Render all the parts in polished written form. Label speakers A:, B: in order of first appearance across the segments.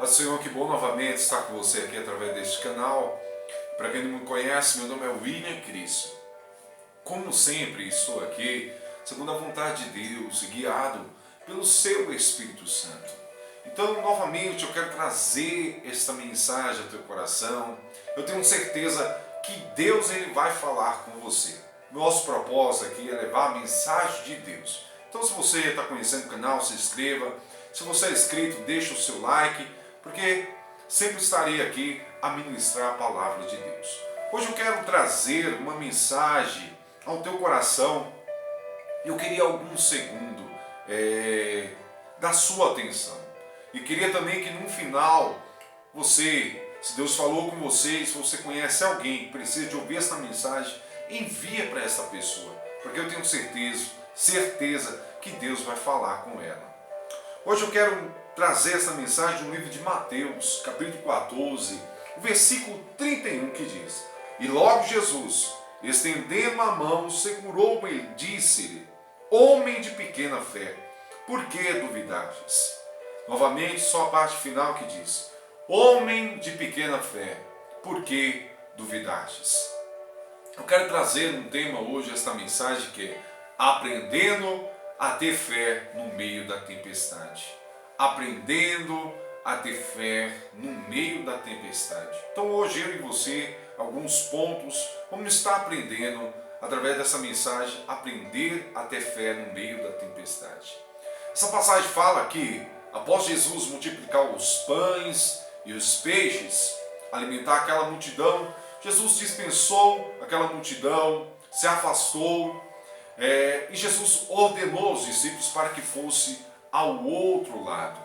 A: Paz do Senhor, que bom novamente estar com você aqui através deste canal. Para quem não me conhece, meu nome é William Cristo. Como sempre, estou aqui segundo a vontade de Deus e guiado pelo seu Espírito Santo. Então, novamente, eu quero trazer esta mensagem ao teu coração. Eu tenho certeza que Deus ele vai falar com você. Nosso propósito aqui é levar a mensagem de Deus. Então, se você está conhecendo o canal, se inscreva. Se você é inscrito, deixa o seu like, porque sempre estarei aqui a ministrar a palavra de Deus. Hoje eu quero trazer uma mensagem ao teu coração. Eu queria alguns segundos da sua atenção. E queria também que no final você, se Deus falou com você, se você conhece alguém que precisa de ouvir essa mensagem, envia para essa pessoa, porque eu tenho certeza que Deus vai falar com ela. Hoje eu quero trazer essa mensagem do livro de Mateus, capítulo 14, o versículo 31, que diz: E logo Jesus, estendendo a mão, segurou-o e disse-lhe: Homem de pequena fé, por que duvidastes? Novamente, só a parte final que diz: Homem de pequena fé, por que duvidastes? Eu quero trazer um tema hoje, esta mensagem que é aprendendo a ter fé no meio da tempestade. Aprendendo a ter fé no meio da tempestade. Então hoje eu e você, alguns pontos, vamos estar aprendendo, através dessa mensagem, aprender a ter fé no meio da tempestade. Essa passagem fala que, após Jesus multiplicar os pães e os peixes, alimentar aquela multidão, Jesus dispensou aquela multidão, se afastou, e Jesus ordenou aos discípulos para que fosse ao outro lado.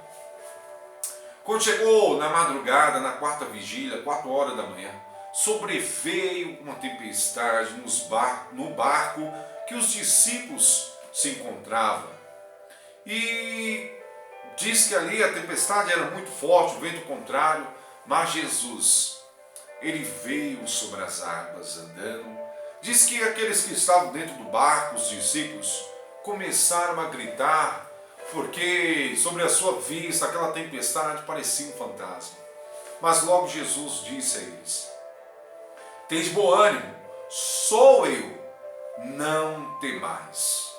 A: Quando chegou na madrugada, na quarta vigília, 4 horas da manhã, sobreveio uma tempestade no barco que os discípulos se encontravam. E diz que ali a tempestade era muito forte, o vento contrário, mas Jesus, ele veio sobre as águas andando. Diz que aqueles que estavam dentro do barco, os discípulos, começaram a gritar, porque sobre a sua vista aquela tempestade parecia um fantasma. Mas logo Jesus disse a eles: Tende bom ânimo, sou eu, não temais.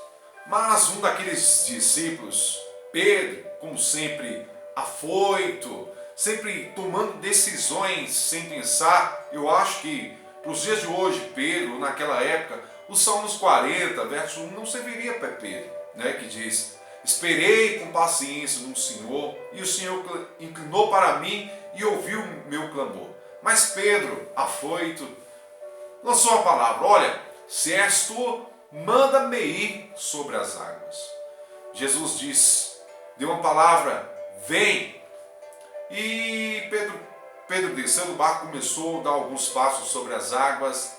A: Mas um daqueles discípulos, Pedro, como sempre afoito, sempre tomando decisões sem pensar, eu acho que para os dias de hoje, Pedro, naquela época, os Salmos 40, verso 1, não serviria para Pedro, que diz: Esperei com paciência no Senhor, e o Senhor inclinou para mim e ouviu o meu clamor. Mas Pedro, afoito, lançou a palavra: Olha, se és tu, manda-me ir sobre as águas. Jesus deu uma palavra: Vem. E Pedro desceu do barco, começou a dar alguns passos sobre as águas,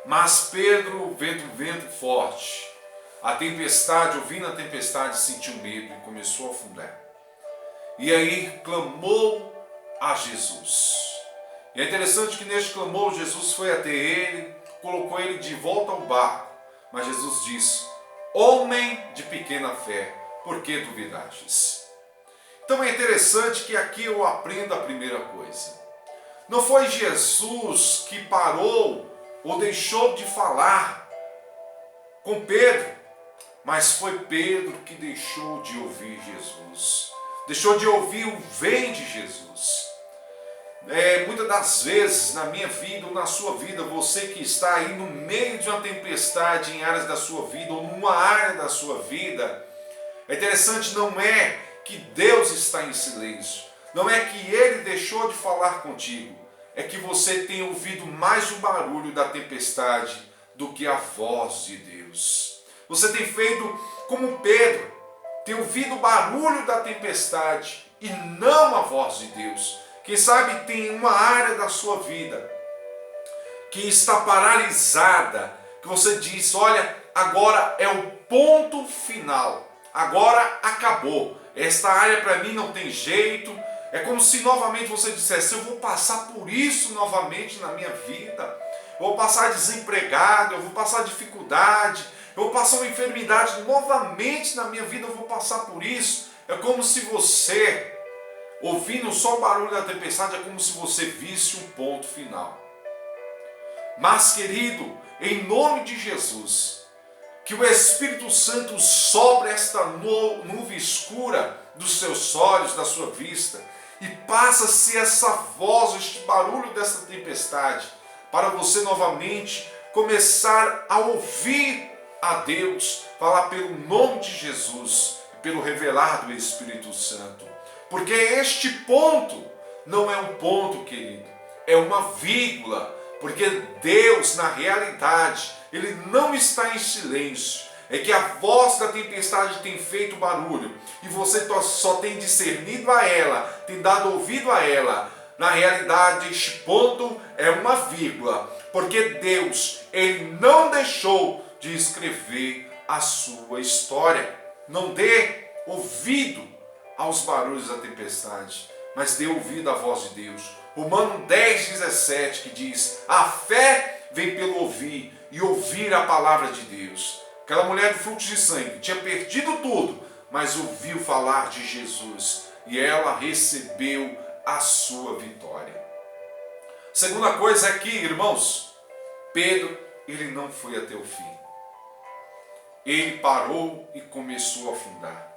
A: mas Pedro, vendo um vento forte, a tempestade, ouvindo a tempestade, sentiu medo e começou a afundar. E aí clamou a Jesus. E é interessante que neste clamor, Jesus foi até ele, colocou ele de volta ao barco, mas Jesus disse: Homem de pequena fé, por que duvidastes? Então é interessante que aqui eu aprendo a primeira coisa. Não foi Jesus que parou ou deixou de falar com Pedro, mas foi Pedro que deixou de ouvir Jesus. Deixou de ouvir o vem de Jesus. Muitas das vezes na minha vida ou na sua vida, você que está aí no meio de uma tempestade em áreas da sua vida ou numa área da sua vida, é interessante, não é que Deus está em silêncio, não é que Ele deixou de falar contigo, é que você tem ouvido mais o barulho da tempestade do que a voz de Deus. Você tem feito como Pedro, tem ouvido o barulho da tempestade e não a voz de Deus. Quem sabe tem uma área da sua vida que está paralisada, que você diz: olha, agora é o ponto final, agora acabou. Esta área para mim não tem jeito. É como se novamente você dissesse: eu vou passar por isso novamente na minha vida. Eu vou passar desempregado, eu vou passar dificuldade, eu vou passar uma enfermidade novamente na minha vida, eu vou passar por isso. É como se você Ouvindo só o barulho da tempestade é como se você visse um ponto final. Mas, querido, em nome de Jesus, que o Espírito Santo sobre esta nuvem escura dos seus olhos, da sua vista, e passa-se essa voz, este barulho dessa tempestade, para você novamente começar a ouvir a Deus, falar pelo nome de Jesus, pelo revelar do Espírito Santo. Porque este ponto não é um ponto, querido, é uma vírgula, porque Deus, na realidade, Ele não está em silêncio. É que a voz da tempestade tem feito barulho e você só tem discernido a ela, tem dado ouvido a ela. Na realidade, este ponto é uma vírgula, porque Deus, Ele não deixou de escrever a sua história. Não dê ouvido aos barulhos da tempestade, mas dê ouvido à voz de Deus. Romanos 10:17 que diz: a fé vem pelo ouvir e ouvir a palavra de Deus. Aquela mulher do fluxo de sangue tinha perdido tudo, mas ouviu falar de Jesus e ela recebeu a sua vitória. Segunda coisa aqui, irmãos, Pedro, ele não foi até o fim. Ele parou e começou a afundar.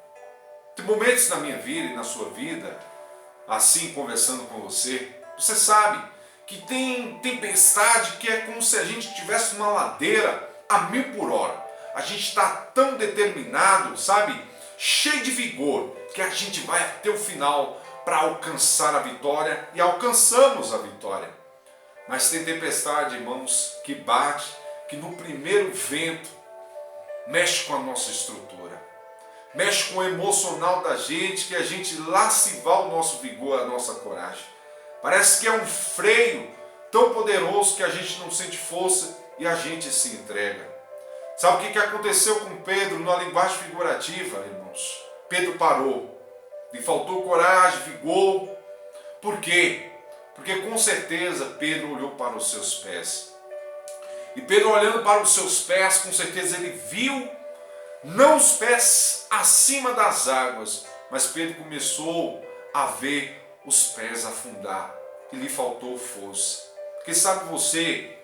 A: Tem momentos na minha vida e na sua vida, assim conversando com você, você sabe que tem tempestade que é como se a gente estivesse numa ladeira a 1000 por hora. A gente está tão determinado, sabe, cheio de vigor, que a gente vai até o final para alcançar a vitória e alcançamos a vitória. Mas tem tempestade, irmãos, que bate, que no primeiro vento mexe com a nossa estrutura, mexe com o emocional da gente, que a gente lá se vá o nosso vigor, a nossa coragem. Parece que é um freio tão poderoso que a gente não sente força e a gente se entrega. Sabe o que aconteceu com Pedro na linguagem figurativa, irmãos? Pedro parou, lhe faltou coragem, vigor. Por quê? Porque com certeza Pedro olhou para os seus pés. E Pedro olhando para os seus pés, com certeza ele viu, não os pés acima das águas, mas Pedro começou a ver os pés afundar e lhe faltou força. Porque sabe, você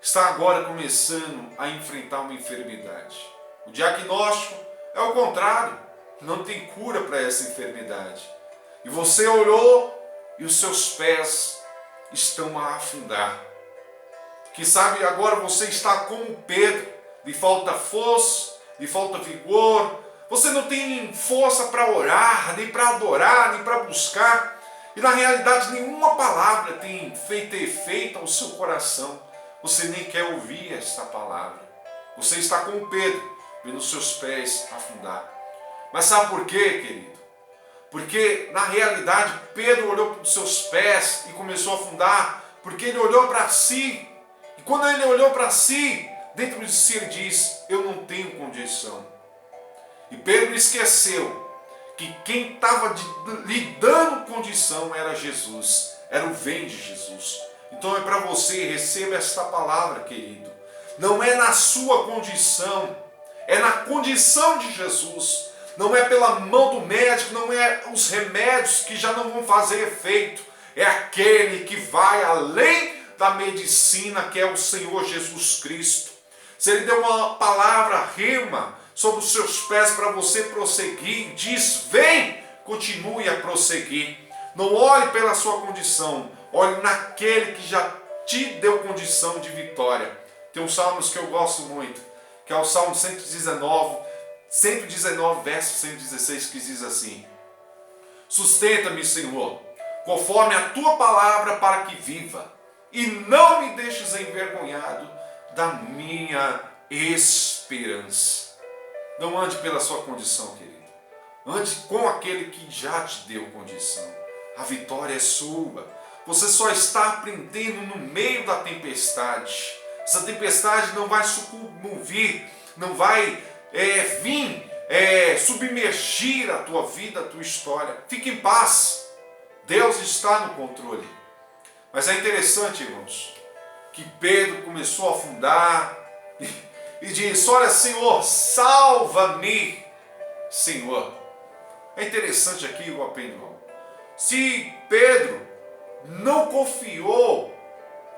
A: está agora começando a enfrentar uma enfermidade. O diagnóstico é o contrário, não tem cura para essa enfermidade. E você olhou e os seus pés estão a afundar. Que sabe, agora você está como Pedro, lhe falta força, lhe falta vigor, você não tem força para orar, nem para adorar, nem para buscar, e na realidade nenhuma palavra tem feito efeito ao seu coração. Você nem quer ouvir esta palavra. Você está como Pedro, vendo os seus pés afundar. Mas sabe por quê, querido? Porque na realidade Pedro olhou para os seus pés e começou a afundar, porque ele olhou para si. E quando ele olhou para si, dentro de si ele diz: eu não tenho condição. E Pedro esqueceu que quem estava lhe dando condição era Jesus, era o vem de Jesus. Então é para você, receba esta palavra, querido. Não é na sua condição, é na condição de Jesus. Não é pela mão do médico, não é os remédios que já não vão fazer efeito. É aquele que vai além da medicina, que é o Senhor Jesus Cristo. Se Ele deu uma palavra rema sobre os seus pés para você prosseguir, diz: vem, continue a prosseguir. Não olhe pela sua condição, olhe naquele que já te deu condição de vitória. Tem um salmo que eu gosto muito, que é o Salmo 119, verso 116, que diz assim: sustenta-me, Senhor, conforme a tua palavra, para que viva, e não me deixes envergonhado da minha esperança. Não ande pela sua condição, querido. Ande com aquele que já te deu condição. A vitória é sua. Você só está aprendendo no meio da tempestade. Essa tempestade não vai sucumbir, não vai vir submergir a tua vida, a tua história. Fique em paz. Deus está no controle. Mas é interessante, irmãos, que Pedro começou a afundar e disse: olha, Senhor, salva-me, Senhor. É interessante aqui, o apelo. Se Pedro não confiou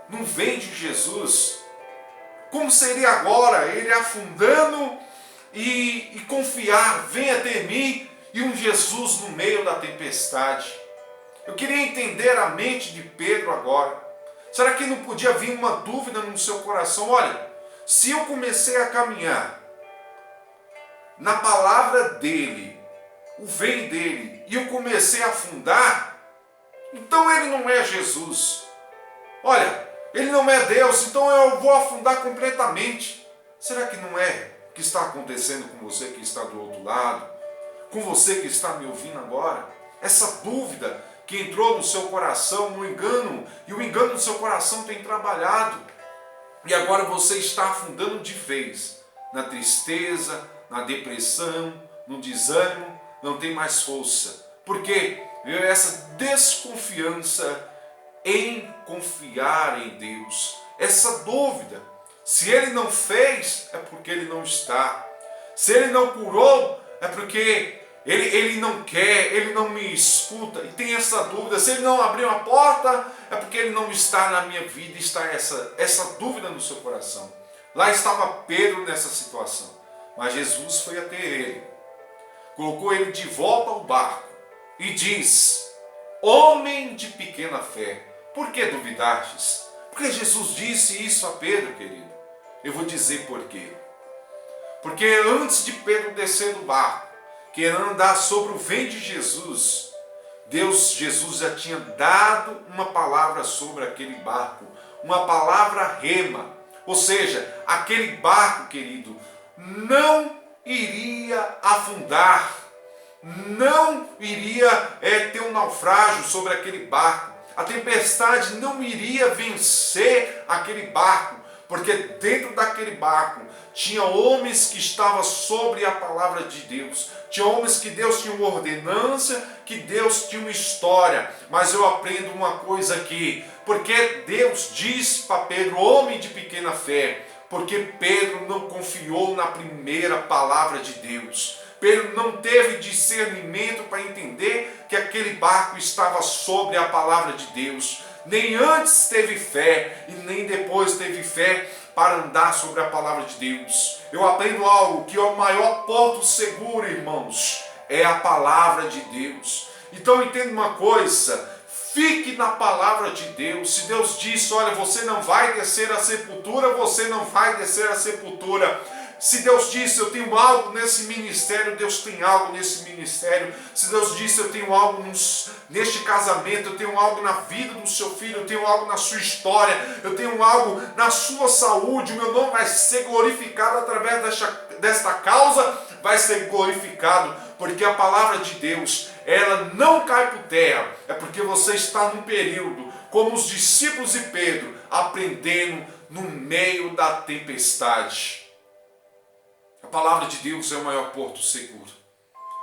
A: no vem de Jesus, como seria agora ele afundando e confiar, venha até mim, e um Jesus no meio da tempestade? Eu queria entender a mente de Pedro agora. Será que não podia vir uma dúvida no seu coração? Olha, se eu comecei a caminhar na palavra dele, o vem dele, e eu comecei a afundar, então ele não é Jesus. Olha, ele não é Deus, então eu vou afundar completamente. Será que não é o que está acontecendo com você que está do outro lado? Com você que está me ouvindo agora? Essa dúvida que entrou no seu coração, no engano, e o engano do seu coração tem trabalhado. E agora você está afundando de vez na tristeza, na depressão, no desânimo, não tem mais força. Por quê? Essa desconfiança em confiar em Deus, essa dúvida. Se Ele não fez, é porque Ele não está. Se Ele não curou, é porque Ele não quer, Ele não me escuta. E tem essa dúvida. Se Ele não abriu a porta, é porque Ele não está na minha vida. Está essa dúvida no seu coração. Lá estava Pedro nessa situação. Mas Jesus foi até ele, colocou ele de volta ao barco e diz: homem de pequena fé, por que duvidastes? Porque Jesus disse isso a Pedro, querido. Eu vou dizer por quê. Porque antes de Pedro descer do barco, querendo andar sobre o vento de Jesus, Jesus já tinha dado uma palavra sobre aquele barco, uma palavra rema. Ou seja, aquele barco, querido, não iria afundar, não iria ter um naufrágio sobre aquele barco. A tempestade não iria vencer aquele barco, porque dentro daquele barco tinha homens que estavam sobre a palavra de Deus. Tinha homens que Deus tinha uma ordenança, que Deus tinha uma história. Mas eu aprendo uma coisa aqui, porque Deus diz para Pedro, homem de pequena fé, porque Pedro não confiou na primeira palavra de Deus. Pedro não teve discernimento para entender que aquele barco estava sobre a palavra de Deus. Nem antes teve fé e nem depois teve fé para andar sobre a palavra de Deus. Eu aprendo algo, que é o maior porto seguro, irmãos, é a palavra de Deus. Então entenda uma coisa, fique na palavra de Deus. Se Deus disse, olha, você não vai descer à sepultura, você não vai descer à sepultura. Se Deus disse, eu tenho algo nesse ministério, Deus tem algo nesse ministério. Se Deus disse, eu tenho algo neste casamento, eu tenho algo na vida do seu filho, eu tenho algo na sua história, eu tenho algo na sua saúde, o meu nome vai ser glorificado através desta causa, vai ser glorificado, porque a palavra de Deus, ela não cai por terra. É porque você está num período, como os discípulos de Pedro, aprendendo no meio da tempestade. A palavra de Deus é o maior porto seguro.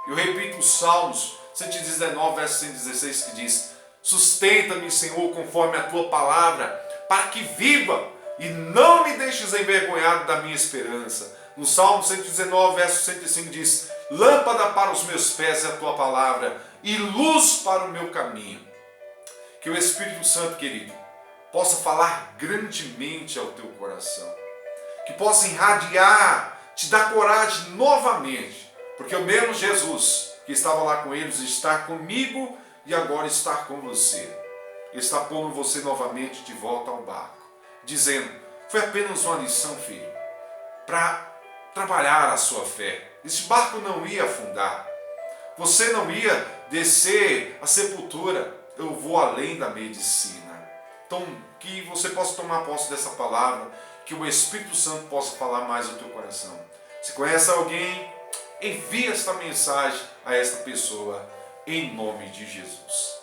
A: Eu repito os Salmos 119, verso 116, que diz: sustenta-me, Senhor, conforme a tua palavra, para que viva e não me deixes envergonhado da minha esperança. No Salmo 119, verso 105 diz: lâmpada para os meus pés é a tua palavra e luz para o meu caminho. Que o Espírito Santo, querido, possa falar grandemente ao teu coração, que possa irradiar, te dar coragem novamente, porque o mesmo Jesus que estava lá com eles está comigo e agora está com você. Ele está pondo você novamente de volta ao barco, dizendo: foi apenas uma lição, filho, para trabalhar a sua fé. Esse barco não ia afundar, você não ia descer à sepultura. Eu vou além da medicina. Então, que você possa tomar posse dessa palavra, que o Espírito Santo possa falar mais ao teu coração. Se conhece alguém, envie esta mensagem a esta pessoa, em nome de Jesus.